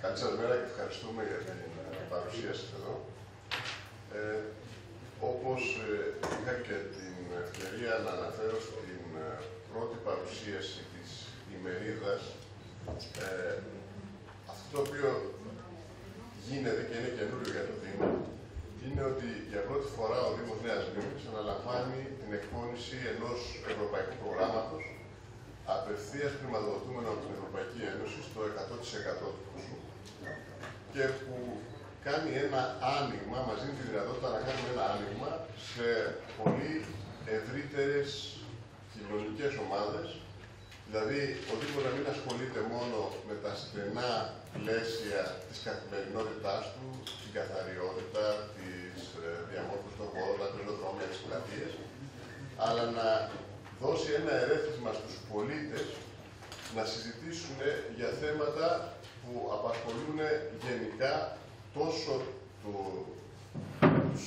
Καλή σας μέρα και ευχαριστούμε για την παρουσία σας εδώ. Όπως είχα και την ευκαιρία να αναφέρω στην πρώτη παρουσίαση της ημερίδας, αυτό το οποίο γίνεται και είναι καινούριο για το Δήμο, είναι ότι για πρώτη φορά ο Δήμος Νέας Μήνης αναλαμβάνει την εκπόνηση ενός ευρωπαϊκού προγράμματος απευθείας χρηματοδοτούμενο από την Ευρωπαϊκή Ένωση στο 100% του ποσού και που κάνει ένα άνοιγμα, μας δίνει τη δυνατότητα να κάνουμε ένα άνοιγμα σε πολύ ευρύτερες κοινωνικές ομάδες. Δηλαδή, ο Δήμος να μην ασχολείται μόνο με τα στενά πλαίσια της καθημερινότητάς του, την καθαριότητα, της διαμόρφωσης των χώρων, τα πεζοδρόμια, τις πλατείες, αλλά να δώσει ένα ερέθισμα στους πολίτες να συζητήσουν για θέματα που απασχολούν γενικά τόσο τους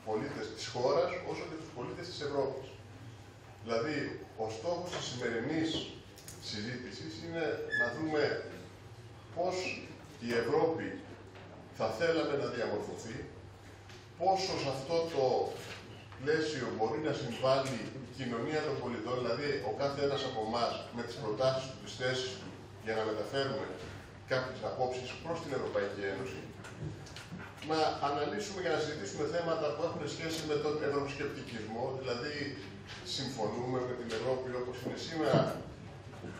πολίτες της χώρας, όσο και τους πολίτες της Ευρώπης. Δηλαδή, ο στόχος της σημερινής συζήτησης είναι να δούμε πώς η Ευρώπη θα θέλαμε να διαμορφωθεί, πόσο σε αυτό το πλαίσιο μπορεί να συμβάλλει η κοινωνία των πολιτών, δηλαδή ο κάθε ένας από εμάς με τις προτάσεις του, τις θέσεις του, για να μεταφέρουμε κάποιες απόψεις προς την Ευρωπαϊκή Ένωση, να αναλύσουμε και να συζητήσουμε θέματα που έχουν σχέση με τον ευρωσκεπτικισμό, δηλαδή συμφωνούμε με την Ευρώπη όπως είναι σήμερα,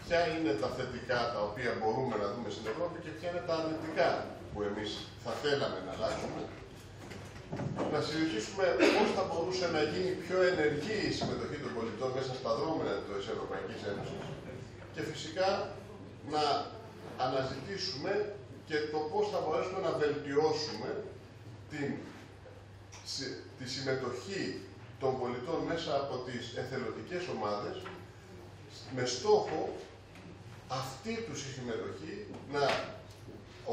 ποια είναι τα θετικά τα οποία μπορούμε να δούμε στην Ευρώπη και ποια είναι τα αρνητικά που εμείς θα θέλαμε να αλλάξουμε. Να συζητήσουμε πώς θα μπορούσε να γίνει πιο ενεργή η συμμετοχή των πολιτών μέσα στα δρόμενα της Ευρωπαϊκής Ένωσης και φυσικά να αναζητήσουμε και το πώς θα μπορέσουμε να βελτιώσουμε τη συμμετοχή των πολιτών μέσα από τις εθελοντικές ομάδες με στόχο αυτή τους η συμμετοχή να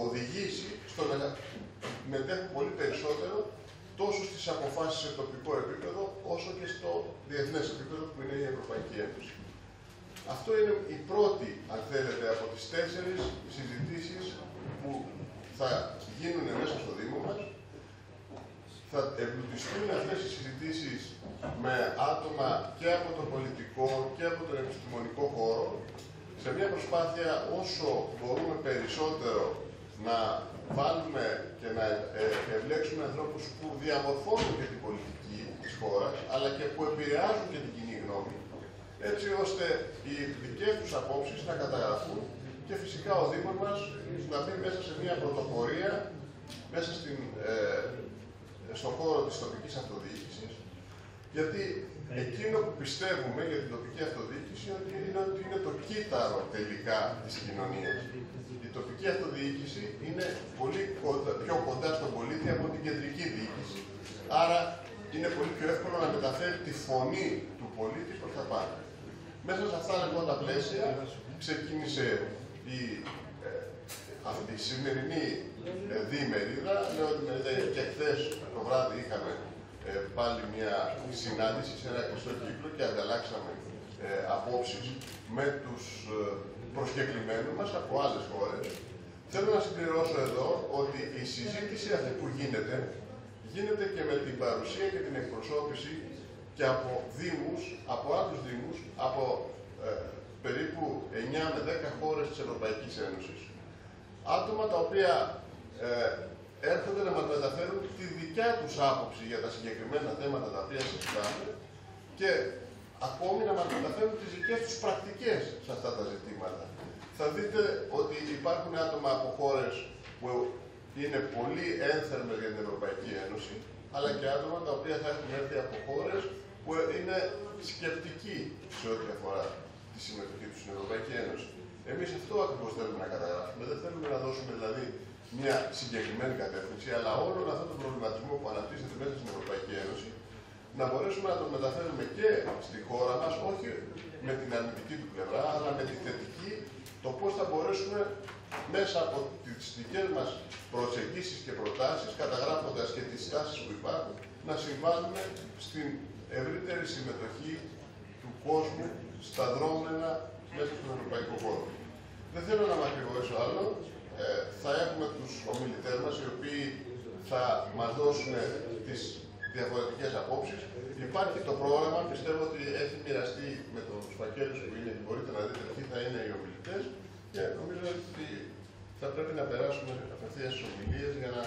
οδηγήσει στο να μετέχουν πολύ περισσότερο τόσο στις αποφάσεις σε τοπικό επίπεδο όσο και στο διεθνές επίπεδο που είναι η Ευρωπαϊκή Ένωση. Αυτό είναι η πρώτη, αν θέλετε, από τις 4 συζητήσεις που θα γίνουν μέσα στο Δήμο μας. Θα εμπλουτιστούν αυτές οι συζητήσεις με άτομα και από τον πολιτικό και από τον επιστημονικό χώρο, σε μια προσπάθεια όσο μπορούμε περισσότερο να βάλουμε και να εμπλέξουμε ανθρώπους που διαμορφώνουν και την πολιτική της χώρας, αλλά και που επηρεάζουν και την κοινή γνώμη, έτσι ώστε οι δικές τους απόψεις να καταγραφούν και φυσικά ο Δήμος μας να μπει μέσα σε μια πρωτοπορία μέσα στον χώρο της τοπικής αυτοδιοίκησης, γιατί εκείνο που πιστεύουμε για την τοπική αυτοδιοίκηση είναι ότι είναι το κύτταρο τελικά της κοινωνίας. Η τοπική αυτοδιοίκηση είναι πολύ πιο κοντά στον πολίτη από την κεντρική διοίκηση, άρα είναι πολύ πιο εύκολο να μεταφέρει τη φωνή του πολίτη προς τα πάνω. Μέσα σε αυτά λοιπόν τα πλαίσια ξεκίνησε αυτή η σημερινή διημερίδα. Λέω ότι και χθες το βράδυ είχαμε πάλι μια συνάντηση σε ένα κλειστό κύκλο και ανταλλάξαμε απόψεις με τους προσκεκλημένους μας από άλλες χώρες. Θέλω να συμπληρώσω εδώ ότι η συζήτηση αυτή που γίνεται και με την παρουσία και την εκπροσώπηση και από δήμους, από άλλους δήμους, από περίπου 9 με 10 χώρες της Ευρωπαϊκής Ένωσης. Άτομα τα οποία έρχονται να μας μεταφέρουν τη δικιά τους άποψη για τα συγκεκριμένα θέματα τα οποία συζητάμε και ακόμη να μας μεταφέρουν τις δικές τους πρακτικές σε αυτά τα ζητήματα. Θα δείτε ότι υπάρχουν άτομα από χώρες που είναι πολύ ένθερμες για την Ευρωπαϊκή Ένωση, αλλά και άτομα τα οποία θα έχουν έρθει από χώρες που είναι σκεπτικοί σε ό,τι αφορά τη συμμετοχή τους στην Ευρωπαϊκή Ένωση. Εμείς αυτό ακριβώς θέλουμε να καταγράψουμε. Δεν θέλουμε να δώσουμε δηλαδή μια συγκεκριμένη κατεύθυνση, αλλά όλον αυτόν τον προβληματισμό που αναπτύσσεται μέσα στην Ευρωπαϊκή Ένωση να μπορέσουμε να τον μεταφέρουμε και στη χώρα μας, όχι με την αρνητική του πλευρά, αλλά με τη θετική, το πώς θα μπορέσουμε μέσα από τις δικές μας προσεγγίσεις και προτάσεις, καταγράφοντας και τις τάσεις που υπάρχουν, να συμβάλλουμε στην ευρύτερη συμμετοχή του κόσμου στα δρόμενα μέσα στον ευρωπαϊκό χώρο. Δεν θέλω να μακρηγορήσω άλλο. θα έχουμε τους ομιλητές μας, οι οποίοι θα μας δώσουν τις διαφορετικές απόψεις. Υπάρχει το πρόγραμμα, πιστεύω ότι έχει μοιραστεί με τους φακέλους που είναι και μπορείτε να δείτε ποιοι θα είναι οι ομιλητές και νομίζω ότι θα πρέπει να περάσουμε απευθείας στις ομιλίες για να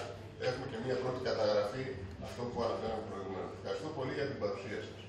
έχουμε και μια πρώτη καταγραφή αυτών που αναφέραμε προηγουμένως. Ευχαριστώ πολύ για την παρουσία σας.